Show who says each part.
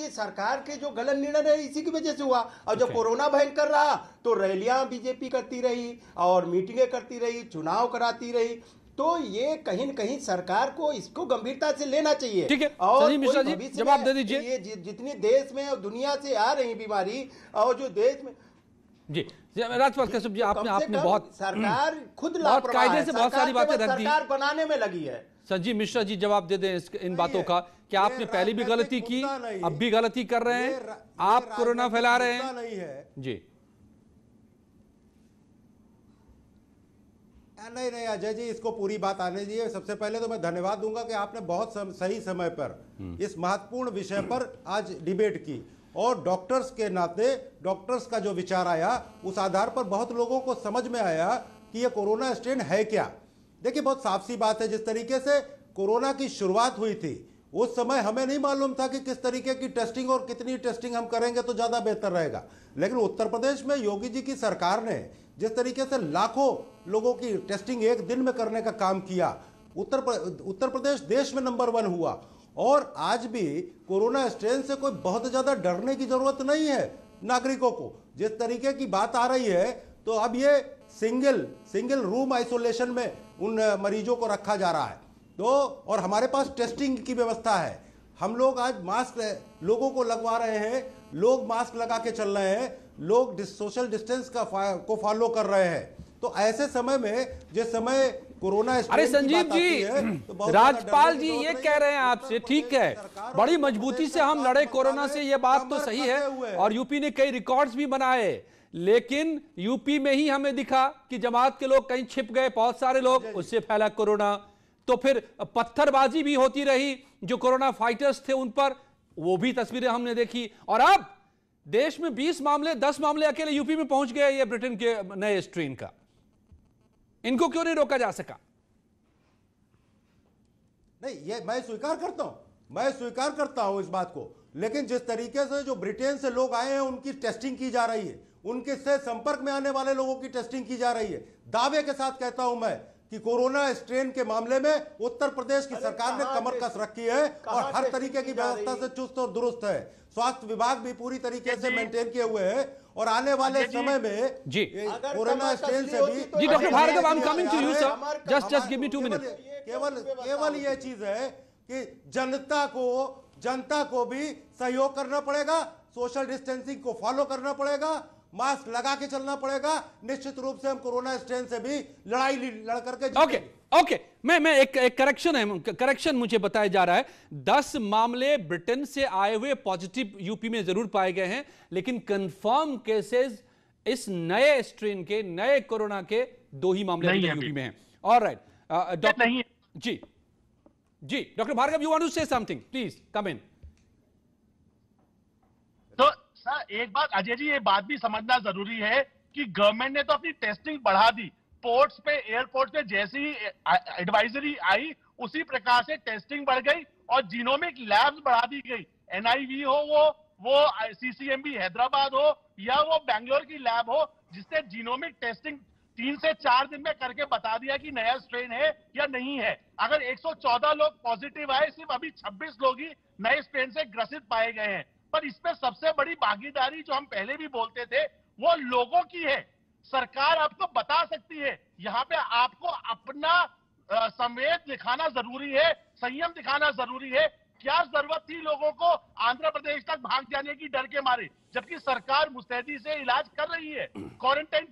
Speaker 1: ये सरकार के जो गलत निर्णय रहे इसी की वजह से हुआ। और जब कोरोना भयंकर रहा तो रैलियां बीजेपी करती रही और मीटिंगें करती रही, चुनाव कराती रही। तो ये कहीं न कहीं सरकार को इसको गंभीरता से लेना चाहिए।
Speaker 2: ठीक है,
Speaker 1: और
Speaker 2: संजीव मिश्रा जी जवाब दे दीजिए।
Speaker 1: ये जितनी देश में और दुनिया से आ रही बीमारी और जो देश में
Speaker 2: जी राजपाल कश्यप जी, आपने बहुत
Speaker 1: सरकार खुद
Speaker 2: बहुत कायदे से बहुत सारी बातें रख दी,
Speaker 1: सरकार बनाने में लगी है।
Speaker 2: संजीव मिश्रा जी जवाब दे दें इन बातों का। क्या आपने पहले भी गलती की, अब भी गलती कर रहे हैं, आप कोरोना फैला रहे हैं? जी
Speaker 3: नहीं अजय जी, इसको पूरी बात आने दीजिए। सबसे पहले तो मैं धन्यवाद दूंगा कि आपने बहुत सही समय पर इस महत्वपूर्ण विषय पर आज डिबेट की, और डॉक्टर्स के नाते डॉक्टर्स का जो विचार आया उस आधार पर बहुत लोगों को समझ में आया कि ये कोरोना स्ट्रेन है क्या। देखिए बहुत साफ सी बात है, जिस तरीके से कोरोना की शुरुआत हुई थी उस समय हमें नहीं मालूम था कि किस तरीके की टेस्टिंग और कितनी टेस्टिंग हम करेंगे तो ज्यादा बेहतर रहेगा। लेकिन उत्तर प्रदेश में योगी जी की सरकार ने जिस तरीके से लाखों लोगों की टेस्टिंग एक दिन में करने का काम किया, उत्तर प्रदेश देश में नंबर 1 हुआ। और आज भी कोरोना स्ट्रेन से कोई बहुत ज्यादा डरने की जरूरत नहीं है नागरिकों को। जिस तरीके की बात आ रही है तो अब ये सिंगल रूम आइसोलेशन में उन मरीजों को रखा जा रहा है। तो और हमारे पास टेस्टिंग की व्यवस्था है, हम लोग आज मास्क लोगों को लगवा रहे हैं, लोग मास्क लगा के चल रहे हैं, लोग सोशल डिस्टेंस को फॉलो कर रहे हैं। तो ऐसे समय में जिस समय कोरोना,
Speaker 2: अरे संजीव जी, तो राजपाल जी ये कह रहे हैं आपसे, ठीक है बड़ी मजबूती से हम लड़े कोरोना से, ये बात तो सही है, और यूपी ने कई रिकॉर्ड्स भी बनाए, लेकिन यूपी में ही हमें दिखा कि जमात के लोग कहीं छिप गए, बहुत सारे लोग, उससे फैला कोरोना। तो फिर पत्थरबाजी भी होती रही, जो कोरोना फाइटर्स थे उन पर, वो भी तस्वीरें हमने देखी। और अब देश में 20 मामले, 10 मामले अकेले यूपी में पहुंच गए ये ब्रिटेन के नए स्ट्रेन का। इनको क्यों नहीं रोका जा सका?
Speaker 3: नहीं, ये मैं स्वीकार करता हूं इस बात को, लेकिन जिस तरीके से जो ब्रिटेन से लोग आए हैं उनकी टेस्टिंग की जा रही है, उनके से संपर्क में आने वाले लोगों की टेस्टिंग की जा रही है। दावे के साथ कहता हूं मैं कि कोरोना स्ट्रेन के मामले में उत्तर प्रदेश की सरकार ने कमर कस रखी है और हर तरीके की व्यवस्था से चुस्त और दुरुस्त है। स्वास्थ्य विभाग भी पूरी तरीके से मेंटेन किए हुए है, और आने वाले समय में
Speaker 2: जी
Speaker 3: कोरोना स्ट्रेन से भी
Speaker 2: जी doctor Bhargav, I am coming to you sir, just give me 2 minutes.
Speaker 3: केवल ये चीज है कि जनता को भी सहयोग करना पड़ेगा, सोशल डिस्टेंसिंग को फॉलो करना पड़ेगा, मास्क लगा के चलना पड़ेगा। निश्चित रूप से हम कोरोना स्ट्रेन से भी लड़ाई लड़ करके जीतेंगे।
Speaker 2: ओके मैं एक करेक्शन मुझे बताया जा रहा है, 10 मामले ब्रिटेन से आए हुए पॉजिटिव यूपी में जरूर पाए गए हैं, लेकिन कंफर्म केसेस इस नए स्ट्रेन के, नए कोरोना के 2 ही मामले यूपी में हैं। ऑलराइट डॉक्टर, नहीं जी doctor Bhargav, you want to say something, please come in.
Speaker 4: तो सर एक बात अजय जी, ये बात भी समझना जरूरी है कि गवर्नमेंट ने तो अपनी टेस्टिंग बढ़ा दी, पोर्ट्स पे, एयरपोर्ट पे जैसी ही एडवाइजरी आई उसी प्रकार से टेस्टिंग बढ़ गई और जीनोमिक लैब्स बढ़ा दी गई। एनआईवी हो, वो सीसीएमबी हैदराबाद हो या वो बैंगलोर की लैब हो, जिसने जीनोमिक टेस्टिंग 3 से 4 दिन में करके बता दिया कि नया स्ट्रेन है या नहीं है। अगर 114 लोग पॉजिटिव आए, सिर्फ अभी 26 लोग ही नए स्ट्रेन से ग्रसित पाए गए हैं। पर इसमें सबसे बड़ी भागीदारी, जो हम पहले भी बोलते थे, वो लोगों की है। सरकार आपको बता सकती है, यहाँ पे आपको अपना संवेद दिखाना जरूरी है, संयम दिखाना जरूरी है। क्या जरूरत थी लोगों को आंध्र प्रदेश तक भाग जाने की डर के मारे, जबकि सरकार मुस्तैदी से इलाज कर रही है, क्वारंटाइन